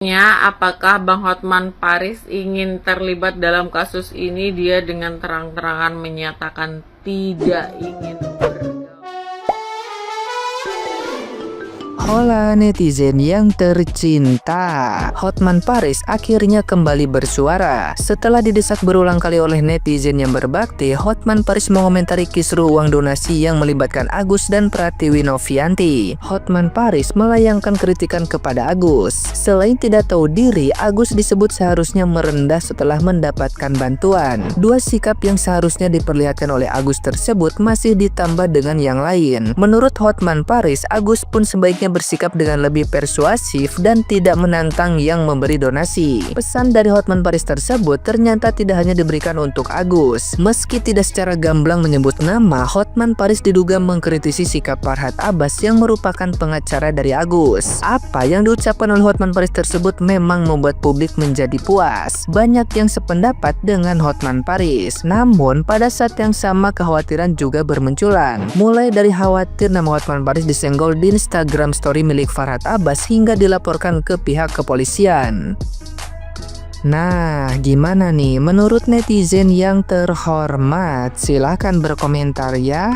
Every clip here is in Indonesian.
Apakah Bang Hotman Paris ingin terlibat dalam kasus ini? Dia dengan terang-terangan menyatakan tidak ingin bergabung. Hola netizen yang tercinta, Hotman Paris akhirnya kembali bersuara. Setelah didesak berulang kali oleh netizen yang berbakti, Hotman Paris mengomentari kisru uang donasi yang melibatkan Agus dan Pratiwi Novianti. Hotman Paris melayangkan kritikan kepada Agus. Selain tidak tahu diri, Agus disebut seharusnya merendah setelah mendapatkan bantuan. Dua sikap yang seharusnya diperlihatkan oleh Agus tersebut masih ditambah dengan yang lain. Menurut Hotman Paris, Agus pun sebaiknya bersikap dengan lebih persuasif dan tidak menantang yang memberi donasi. Pesan dari Hotman Paris tersebut ternyata tidak hanya diberikan untuk Agus. Meski tidak secara gamblang menyebut nama, Hotman Paris diduga mengkritisi sikap Farhad Abbas yang merupakan pengacara dari Agus. Apa yang diucapkan oleh Hotman Paris tersebut memang membuat publik menjadi puas. Banyak yang sependapat dengan Hotman Paris. Namun pada saat yang sama kekhawatiran juga bermunculan. Mulai dari khawatir nama Hotman Paris disenggol di Instagram story milik Farhad Abbas hingga dilaporkan ke pihak kepolisian. Nah, gimana nih menurut netizen yang terhormat? Silahkan berkomentar ya.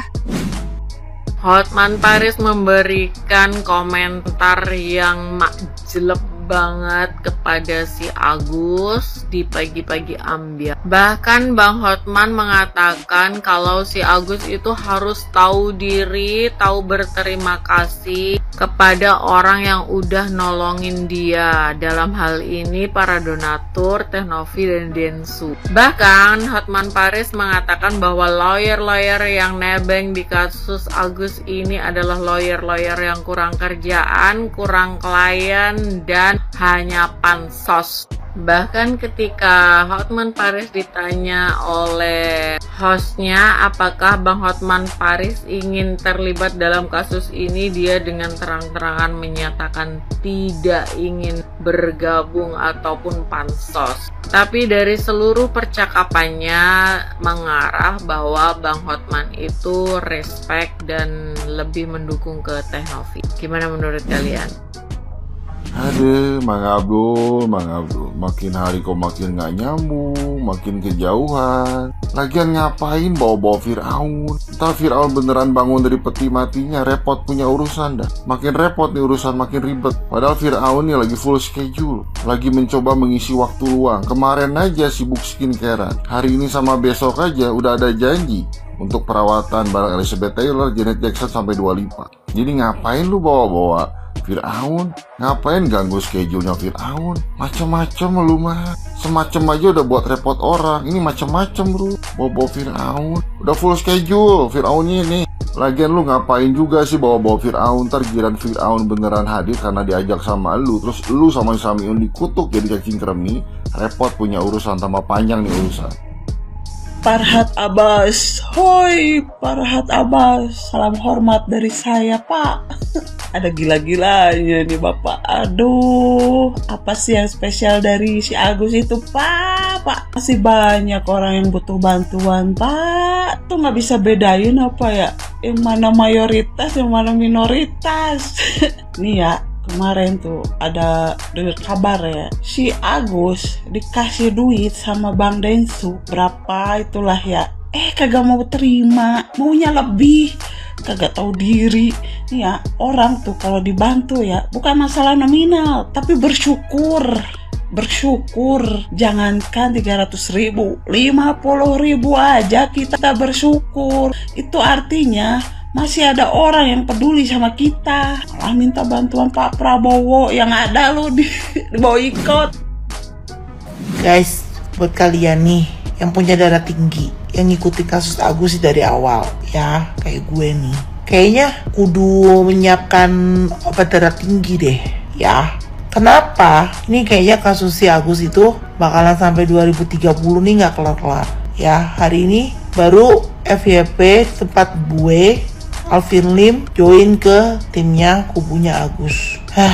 Hotman Paris memberikan komentar yang jelek banget kepada si Agus di pagi-pagi ambiar. Bahkan Bang Hotman mengatakan kalau si Agus itu harus tahu diri, tahu berterima kasih kepada orang yang udah nolongin dia. Dalam hal ini para donatur, Teh Novi dan Densu. Bahkan Hotman Paris mengatakan bahwa lawyer-lawyer yang nebeng di kasus Agus ini adalah lawyer-lawyer yang kurang kerjaan, kurang klien, dan hanya pansos. Bahkan ketika Hotman Paris ditanya oleh hostnya apakah Bang Hotman Paris ingin terlibat dalam kasus ini, dia dengan terang-terangan menyatakan tidak ingin bergabung ataupun pansos. Tapi dari seluruh percakapannya mengarah bahwa Bang Hotman itu respect dan lebih mendukung ke Teh Novi. Gimana menurut kalian? Aduh, Mang Abdul, makin hari kok makin gak nyambung, makin kejauhan. Lagian ngapain bawa-bawa Fir'aun? Ntar Fir'aun beneran bangun dari peti matinya, repot punya urusan dah. Makin repot nih urusan, makin ribet. Padahal Fir'aun nih lagi full schedule, lagi mencoba mengisi waktu luang. Kemarin aja sibuk skincarean, hari ini sama besok aja udah ada janji untuk perawatan bareng Elizabeth Taylor, Janet Jackson sampai Dua Lipa. Jadi ngapain lu bawa-bawa Fir'aun? Ngapain ganggu schedule-nya Fir'aun? Macem-macem lu mah. Semacem aja udah buat repot orang. Ini macem-macem bro. Bawa-bawa Fir'aun. Udah full schedule Fir'aunnya nih. Lagian lu ngapain juga sih bawa-bawa Fir'aun? Ntar giliran Fir'aun beneran hadir karena diajak sama lu, terus lu sama Samiun dikutuk jadi cacing kremi. Repot punya urusan, tambah panjang nih urusan. Farhad Abbas, hoi Farhad Abbas, salam hormat dari saya pak. Ada gila-gilanya nih bapak. Aduh, apa sih yang spesial dari si Agus itu pak? Masih banyak orang yang butuh bantuan pak. Tuh nggak bisa bedain apa ya, yang mana mayoritas, yang mana minoritas. Nih ya, kemarin tuh ada dengar kabar ya, si Agus dikasih duit sama Bang Densu berapa itulah ya, kagak mau terima, maunya lebih, kagak tahu diri. Nih ya, orang tuh kalau dibantu ya bukan masalah nominal tapi bersyukur. Jangankan 300.000, 50.000 aja kita bersyukur. Itu artinya masih ada orang yang peduli sama kita. Malah minta bantuan Pak Prabowo yang ada lo di boikot. Guys, buat kalian nih yang punya darah tinggi, yang ngikutin kasus Agus dari awal ya, kayak gue nih, kayaknya kudu menyiapkan obat darah tinggi deh ya. Kenapa? Ini kayaknya kasus si Agus itu bakalan sampai 2030 nih gak kelar-kelar ya. Hari ini baru FYP tempat gue Alvin Lim join ke timnya kubunya Agus. Ya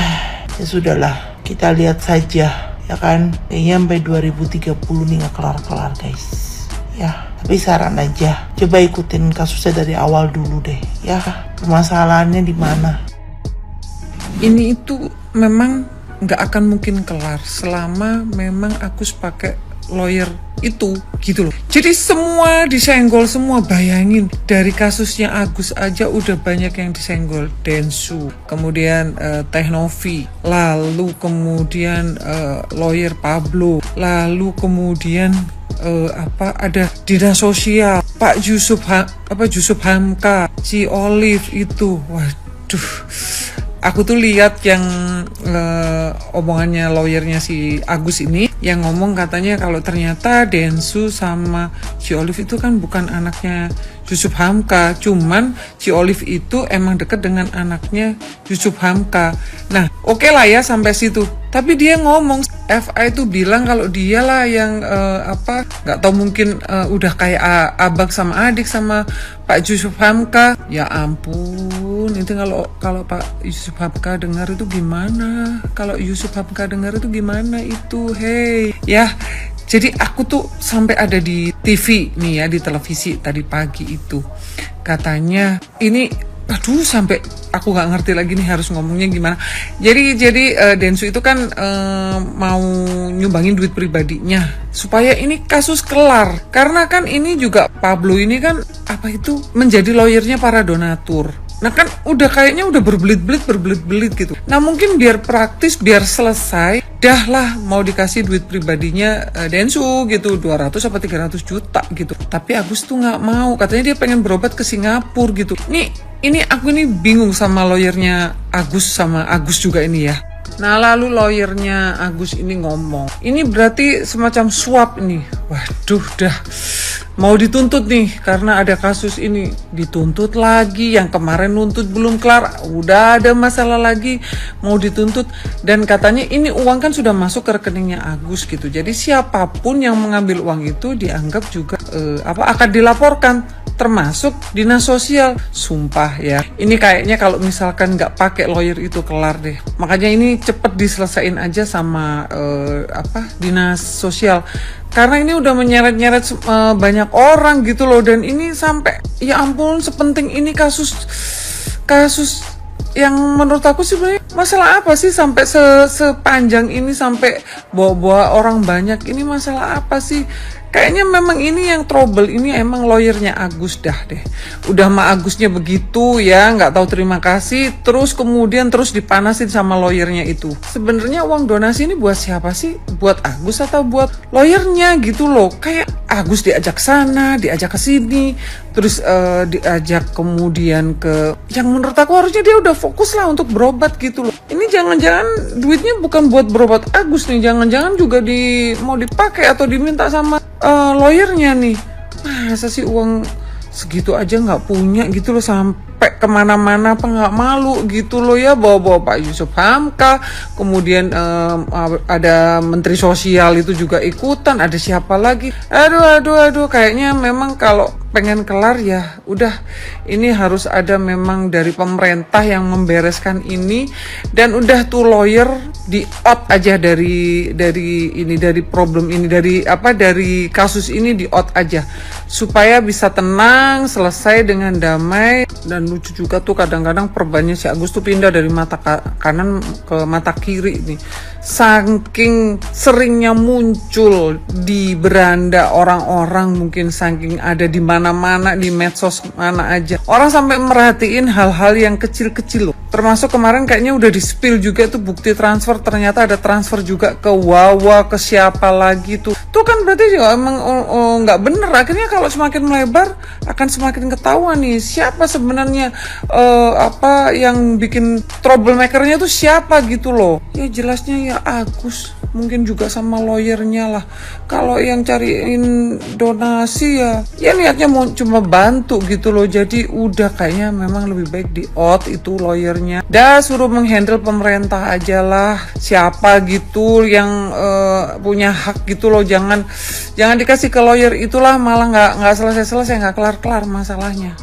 sudahlah, kita lihat saja ya kan. Kayaknya sampai 2030 nih gak kelar-kelar guys ya. Tapi saran aja, coba ikutin kasusnya dari awal dulu deh ya. Permasalahannya di mana? Ini itu memang nggak akan mungkin kelar selama memang Agus pakai lawyer itu gitu loh. Jadi semua disenggol semua, bayangin dari kasusnya Agus aja udah banyak yang disenggol. Densu, kemudian Teh Novi, lalu kemudian lawyer Pablo, lalu kemudian ada dinas sosial Pak Yusuf Hamka, si Olive itu. Waduh, aku tuh lihat yang omongannya lawyernya si Agus ini yang ngomong katanya kalau ternyata Densu sama si Olive itu kan bukan anaknya Yusuf Hamka, cuman si Olive itu emang deket dengan anaknya Yusuf Hamka. Nah, oke lah ya sampai situ. Tapi dia ngomong FA itu bilang kalau dialah yang nggak tahu mungkin udah kayak abang sama adik sama Pak Yusuf Hamka. Ya ampun, itu kalau Pak Yusuf Hamka dengar itu gimana? Kalau Yusuf Hamka dengar itu gimana itu? Hey, ya. Jadi aku tuh sampai ada di TV nih ya, di televisi tadi pagi itu. Katanya ini, aduh sampai aku nggak ngerti lagi nih harus ngomongnya gimana. Jadi Densu itu kan mau nyumbangin duit pribadinya supaya ini kasus kelar. Karena kan ini juga Pablo ini kan menjadi lawyernya para donatur. Nah kan kayaknya udah berbelit-belit gitu. Nah mungkin biar praktis, biar selesai, dah lah mau dikasih duit pribadinya Densu gitu, 200 apa 300 juta gitu. Tapi Agus tuh nggak mau, katanya dia pengen berobat ke Singapura gitu. Ini aku bingung sama lawyernya Agus sama Agus juga ini ya. Nah lalu lawyernya Agus ini ngomong, ini berarti semacam suap ini. Waduh dah, mau dituntut nih karena ada kasus ini, dituntut lagi. Yang kemarin nuntut belum kelar, udah ada masalah lagi mau dituntut. Dan katanya ini uang kan sudah masuk ke rekeningnya Agus gitu. Jadi siapapun yang mengambil uang itu dianggap juga akan dilaporkan, termasuk dinas sosial. Sumpah ya, ini kayaknya kalau misalkan nggak pakai lawyer itu kelar deh. Makanya ini cepet diselesain aja sama dinas sosial, karena ini udah menyeret-nyeret banyak orang gitu loh. Dan ini sampai, ya ampun, sepenting ini kasus yang menurut aku sebenarnya masalah apa sih sampai sepanjang ini, sampai bawa-bawa orang banyak ini, masalah apa sih? Kayaknya memang ini yang trouble ini emang lawyernya Agus dah deh. Udah mah Agusnya begitu ya, nggak tahu terima kasih, terus kemudian terus dipanasin sama lawyernya itu. Sebenarnya uang donasi ini buat siapa sih? Buat Agus atau buat lawyernya gitu loh? Kayak Agus diajak sana, diajak ke sini, terus diajak kemudian ke yang menurut aku harusnya dia udah fokus lah untuk berobat gitu loh. Ini jangan-jangan duitnya bukan buat berobat Agus nih, jangan-jangan juga mau dipakai atau diminta sama lawyernya nih. Masa sih uang segitu aja nggak punya gitu loh, sampai kemana-mana apa nggak malu gitu loh ya, bawa-bawa Pak Yusuf Hamka, kemudian ada Menteri Sosial itu juga ikutan, ada siapa lagi, aduh, kayaknya memang kalau pengen kelar ya udah, ini harus ada memang dari pemerintah yang membereskan ini, dan udah tuh lawyer di out aja dari problem ini, dari kasus ini di out aja supaya bisa tenang, selesai dengan damai. Dan lucu juga tuh kadang-kadang perbannya si Agus tuh pindah dari mata kanan ke mata kiri nih, saking seringnya muncul di beranda orang-orang, mungkin saking ada di mana-mana, di medsos mana aja, orang sampai merhatiin hal-hal yang kecil-kecil loh. Termasuk kemarin kayaknya udah di-spill juga tuh bukti transfer, ternyata ada transfer juga ke Wawa, ke siapa lagi tuh kan berarti juga emang nggak bener. Akhirnya kalau semakin melebar akan semakin ketahuan nih siapa sebenarnya yang bikin troublemakernya tuh siapa gitu loh. Ya jelasnya ya Agus, mungkin juga sama lawyernya lah. Kalau yang cariin donasi ya niatnya mau cuma bantu gitu loh. Jadi udah kayaknya memang lebih baik di out itu lawyernya, dah suruh menghandle pemerintah aja lah, siapa gitu yang punya hak gitu loh. Jangan dikasih ke lawyer itulah, malah nggak selesai nggak kelar masalahnya.